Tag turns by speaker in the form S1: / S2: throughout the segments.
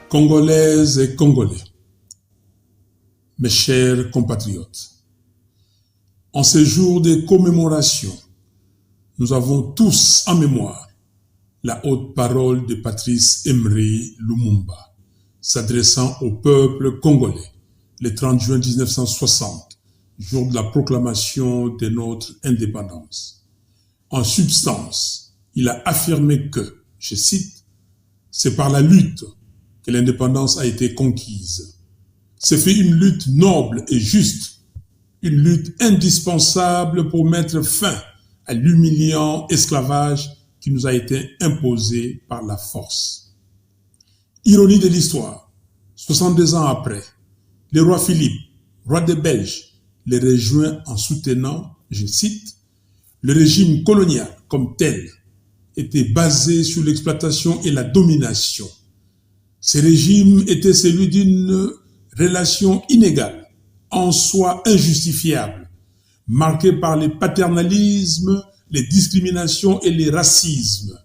S1: Congolaises et Congolais, mes chers compatriotes, en ces jours de commémoration, nous avons tous en mémoire la haute parole de Patrice Emery Lumumba, s'adressant au peuple congolais le 30 juin 1960, jour de la proclamation de notre indépendance. En substance, il a affirmé que, je cite, « c'est par la lutte que l'indépendance a été conquise. C'est fait une lutte noble et juste, une lutte indispensable pour mettre fin à l'humiliant esclavage qui nous a été imposé par la force. » Ironie de l'histoire, 62 ans après, le roi Philippe, roi des Belges, les rejoint en soutenant, je cite, « le régime colonial comme tel était basé sur l'exploitation et la domination. Ce régime était celui d'une relation inégale, en soi injustifiable, marquée par les paternalismes, les discriminations et les racismes.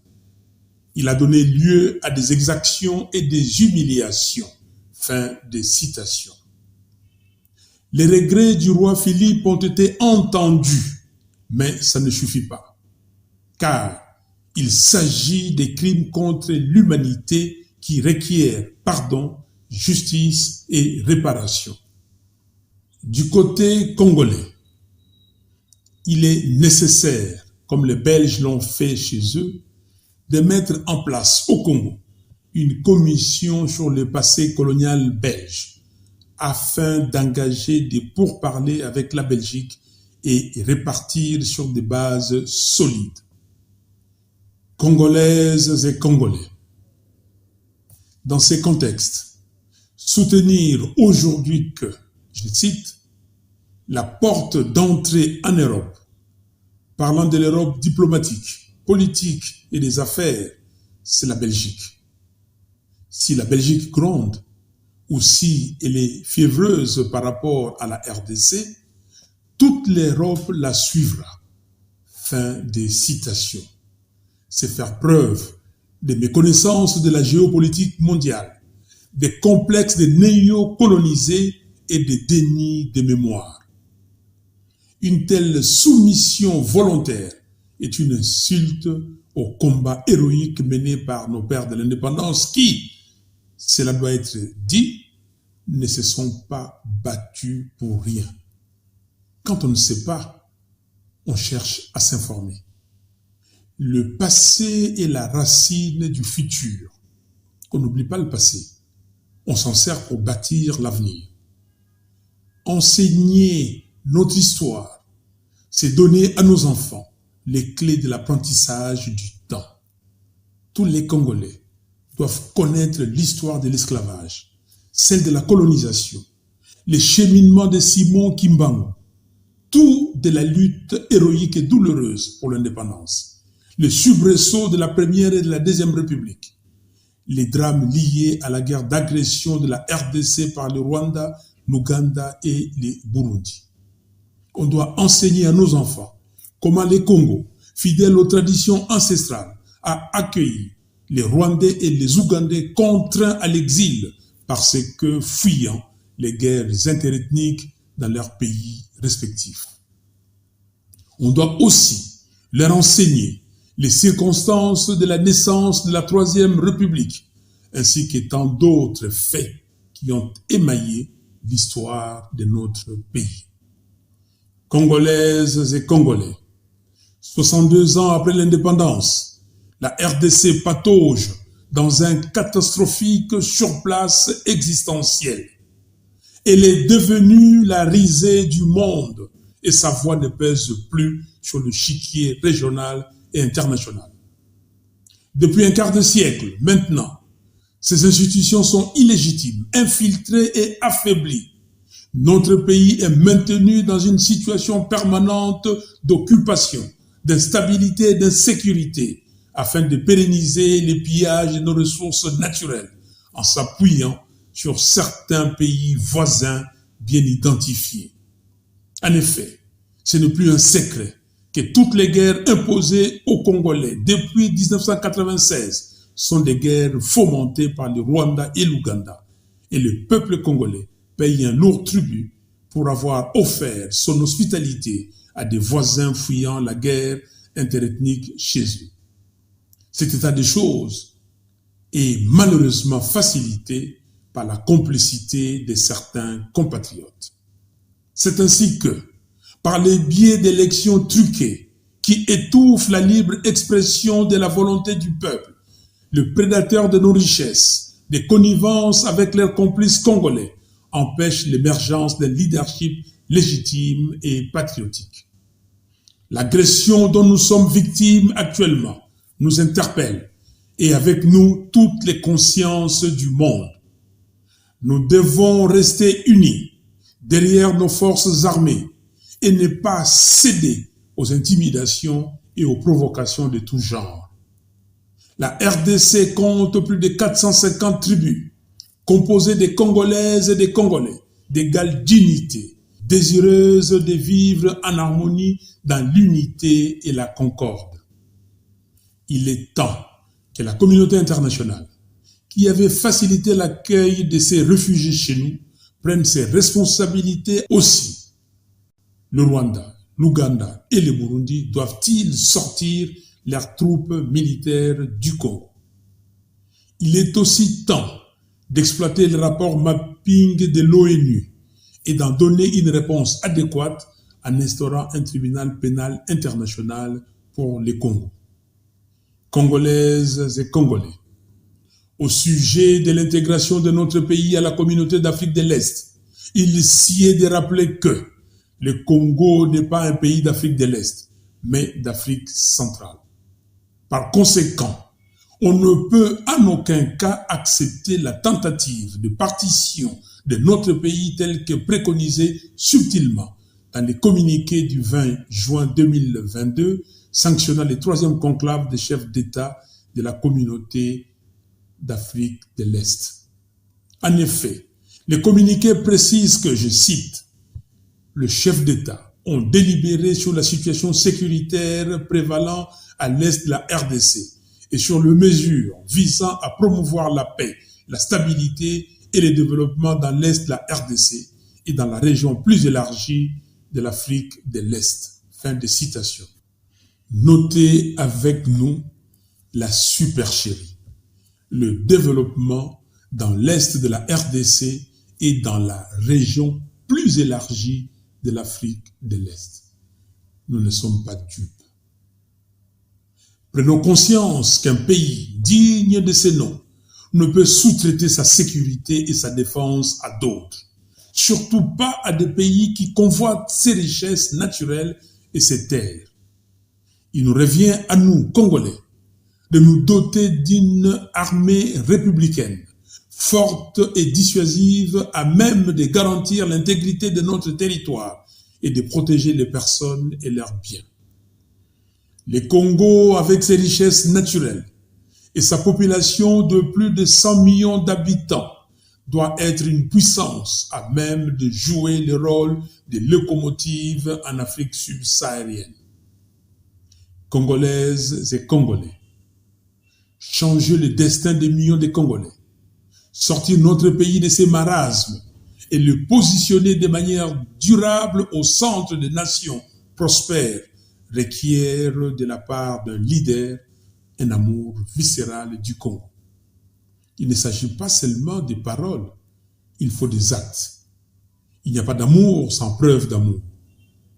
S1: Il a donné lieu à des exactions et des humiliations. » Fin de citation. Les regrets du roi Philippe ont été entendus, mais ça ne suffit pas, car il s'agit des crimes contre l'humanité qui requièrent pardon, justice et réparation. Du côté congolais, il est nécessaire, comme les Belges l'ont fait chez eux, de mettre en place au Congo une commission sur le passé colonial belge afin d'engager des pourparlers avec la Belgique et répartir sur des bases solides. Congolaises et Congolais, dans ces contextes, soutenir aujourd'hui que, je cite, « la porte d'entrée en Europe, parlant de l'Europe diplomatique, politique et des affaires, c'est la Belgique. Si la Belgique gronde, ou si elle est fiévreuse par rapport à la RDC, toute l'Europe la suivra. » Fin des citations. C'est faire preuve de méconnaissance de la géopolitique mondiale, des complexes de néo-colonisés et des dénis de mémoire. Une telle soumission volontaire est une insulte au combat héroïque mené par nos pères de l'indépendance qui, cela doit être dit, ne se sont pas battus pour rien. Quand on ne sait pas, on cherche à s'informer. Le passé est la racine du futur. On n'oublie pas le passé. On s'en sert pour bâtir l'avenir. Enseigner notre histoire, c'est donner à nos enfants les clés de l'apprentissage du temps. Tous les Congolais doivent connaître l'histoire de l'esclavage, celle de la colonisation, les cheminements de Simon Kimbangu, tout de la lutte héroïque et douloureuse pour l'indépendance, le soubresaut de la Première et de la Deuxième République, les drames liés à la guerre d'agression de la RDC par le Rwanda, l'Ouganda et le Burundi. On doit enseigner à nos enfants comment les Congos, fidèles aux traditions ancestrales, a accueilli les Rwandais et les Ougandais contraints à l'exil parce que fuyant les guerres interethniques dans leurs pays respectifs. On doit aussi leur enseigner les circonstances de la naissance de la Troisième République, ainsi que tant d'autres faits qui ont émaillé l'histoire de notre pays. Congolaises et Congolais, 62 ans après l'indépendance, la RDC patauge dans un catastrophique surplace existentiel. Elle est devenue la risée du monde et sa voix ne pèse plus sur le chiquier régional et international. Depuis un quart de siècle, maintenant, ces institutions sont illégitimes, infiltrées et affaiblies. Notre pays est maintenu dans une situation permanente d'occupation, d'instabilité et d'insécurité, afin de pérenniser les pillages de nos ressources naturelles, en s'appuyant sur certains pays voisins bien identifiés. En effet, ce n'est plus un secret que toutes les guerres imposées aux Congolais depuis 1996 sont des guerres fomentées par le Rwanda et l'Ouganda, et le peuple congolais paye un lourd tribut pour avoir offert son hospitalité à des voisins fuyant la guerre interethnique chez eux. Cet état de choses est malheureusement facilité par la complicité de certains compatriotes. C'est ainsi que, par les biais d'élections truquées qui étouffent la libre expression de la volonté du peuple, le prédateur de nos richesses, des connivences avec leurs complices congolais, empêche l'émergence d'un leadership légitime et patriotique. L'agression dont nous sommes victimes actuellement nous interpelle, et avec nous toutes les consciences du monde. Nous devons rester unis derrière nos forces armées et ne pas céder aux intimidations et aux provocations de tout genre. La RDC compte plus de 450 tribus, composées des Congolaises et des Congolais, d'égale dignité, désireuses de vivre en harmonie dans l'unité et la concorde. Il est temps que la communauté internationale, qui avait facilité l'accueil de ces réfugiés chez nous, prenne ses responsabilités aussi. Le Rwanda, l'Ouganda et le Burundi doivent-ils sortir leurs troupes militaires du Congo? Il est aussi temps d'exploiter le rapport mapping de l'ONU et d'en donner une réponse adéquate en instaurant un tribunal pénal international pour les Congos. Congolaises et Congolais, au sujet de l'intégration de notre pays à la communauté d'Afrique de l'Est, il s'y est de rappeler que le Congo n'est pas un pays d'Afrique de l'Est, mais d'Afrique centrale. Par conséquent, on ne peut en aucun cas accepter la tentative de partition de notre pays telle que préconisée subtilement dans les communiqués du 20 juin 2022 sanctionnant le 3e conclave des chefs d'État de la communauté d'Afrique de l'Est. En effet, les communiqués précisent que, je cite, « Les chefs d'État ont délibéré sur la situation sécuritaire prévalant à l'est de la RDC et sur les mesures visant à promouvoir la paix, la stabilité et le développement dans l'est de la RDC et dans la région plus élargie de l'Afrique de l'Est. » Fin de citation. Notez avec nous la supercherie, le développement dans l'est de la RDC et dans la région plus élargie de l'Afrique de l'Est. Nous ne sommes pas dupes. Prenons conscience qu'un pays digne de ce nom ne peut sous-traiter sa sécurité et sa défense à d'autres, surtout pas à des pays qui convoitent ses richesses naturelles et ses terres. Il nous revient à nous, Congolais, de nous doter d'une armée républicaine, forte et dissuasive, à même de garantir l'intégrité de notre territoire et de protéger les personnes et leurs biens. Le Congo, avec ses richesses naturelles et sa population de plus de 100 millions d'habitants, doit être une puissance à même de jouer le rôle de locomotive en Afrique subsaharienne. Congolaises et Congolais, changer le destin des millions de Congolais, sortir notre pays de ces marasmes et le positionner de manière durable au centre des nations prospères requiert de la part d'un leader un amour viscéral du Congo. Il ne s'agit pas seulement des paroles, il faut des actes. Il n'y a pas d'amour sans preuve d'amour.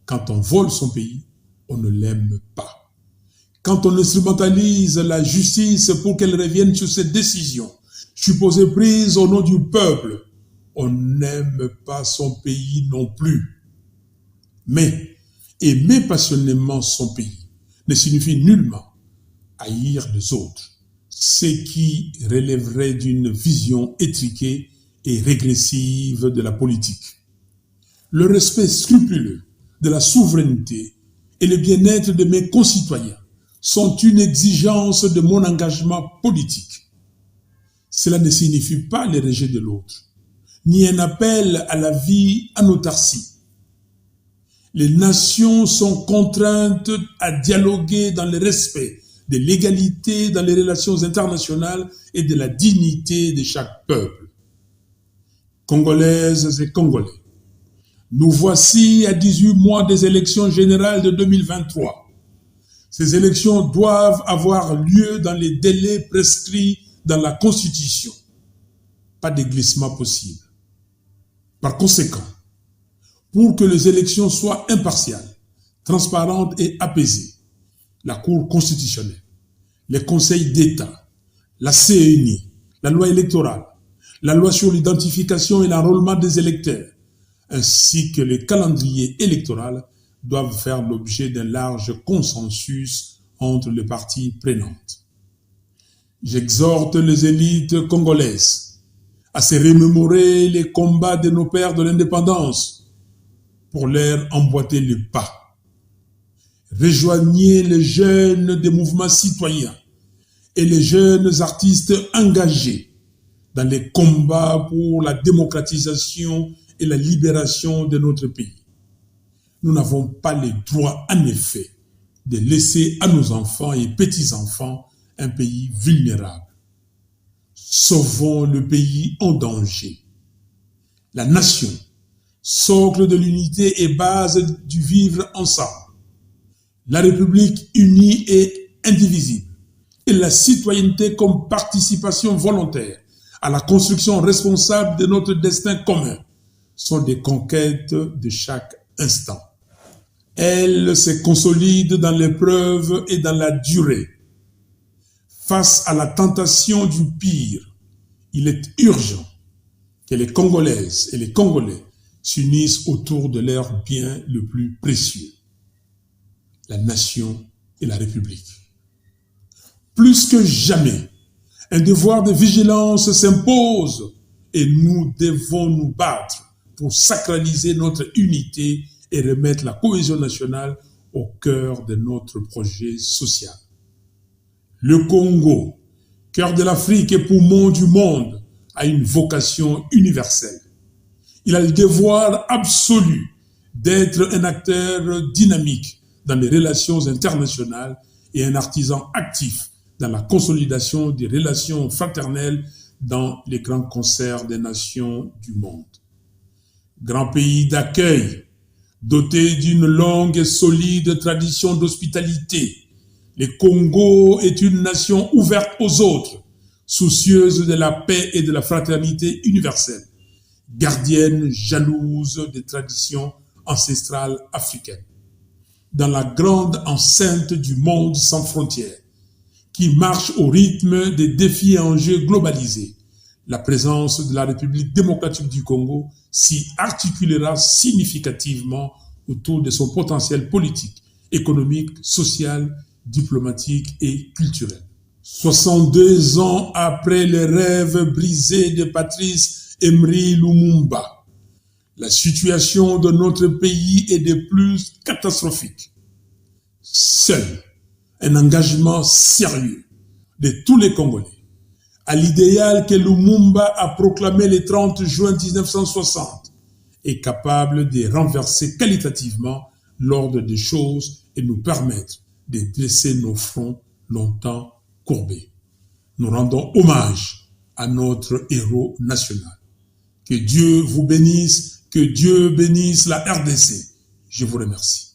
S1: Quand on vole son pays, on ne l'aime pas. Quand on instrumentalise la justice pour qu'elle revienne sur ses décisions, supposées prises au nom du peuple, on n'aime pas son pays non plus. Mais aimer passionnément son pays ne signifie nullement haïr les autres, ce qui relèverait d'une vision étriquée et régressive de la politique. Le respect scrupuleux de la souveraineté et le bien-être de mes concitoyens sont une exigence de mon engagement politique. Cela ne signifie pas le rejet de l'autre, ni un appel à la vie en autarcie. Les nations sont contraintes à dialoguer dans le respect de l'égalité dans les relations internationales et de la dignité de chaque peuple. Congolaises et Congolais, nous voici à 18 mois des élections générales de 2023. Ces élections doivent avoir lieu dans les délais prescrits dans la Constitution. Pas de glissement possible. Par conséquent, pour que les élections soient impartiales, transparentes et apaisées, la Cour constitutionnelle, les conseils d'État, la CENI, la loi électorale, la loi sur l'identification et l'enrôlement des électeurs, ainsi que le calendrier électoral doivent faire l'objet d'un large consensus entre les parties prenantes. J'exhorte les élites congolaises à se remémorer les combats de nos pères de l'indépendance pour leur emboîter le pas. Rejoignez les jeunes des mouvements citoyens et les jeunes artistes engagés dans les combats pour la démocratisation et la libération de notre pays. Nous n'avons pas le droit, en effet, de laisser à nos enfants et petits-enfants un pays vulnérable. Sauvons le pays en danger. La nation, socle de l'unité et base du vivre ensemble. La République unie et indivisible. Et la citoyenneté comme participation volontaire à la construction responsable de notre destin commun sont des conquêtes de chaque instant. Elles se consolident dans l'épreuve et dans la durée. Face à la tentation du pire, il est urgent que les Congolaises et les Congolais s'unissent autour de leur bien le plus précieux, la nation et la République. Plus que jamais, un devoir de vigilance s'impose et nous devons nous battre pour sacraliser notre unité et remettre la cohésion nationale au cœur de notre projet social. Le Congo, cœur de l'Afrique et poumon du monde, a une vocation universelle. Il a le devoir absolu d'être un acteur dynamique dans les relations internationales et un artisan actif dans la consolidation des relations fraternelles dans les grands concerts des nations du monde. Grand pays d'accueil, doté d'une longue et solide tradition d'hospitalité, le Congo est une nation ouverte aux autres, soucieuse de la paix et de la fraternité universelle, gardienne jalouse des traditions ancestrales africaines. Dans la grande enceinte du monde sans frontières, qui marche au rythme des défis et enjeux globalisés, la présence de la République démocratique du Congo s'y articulera significativement autour de son potentiel politique, économique, social, diplomatique et culturel. 62 ans après les rêves brisés de Patrice Emery Lumumba, la situation de notre pays est de plus catastrophique. Seul un engagement sérieux de tous les Congolais à l'idéal que Lumumba a proclamé le 30 juin 1960 est capable de renverser qualitativement l'ordre des choses et nous permettre de dresser nos fronts longtemps courbés. Nous rendons hommage à notre héros national. Que Dieu vous bénisse, que Dieu bénisse la RDC. Je vous remercie.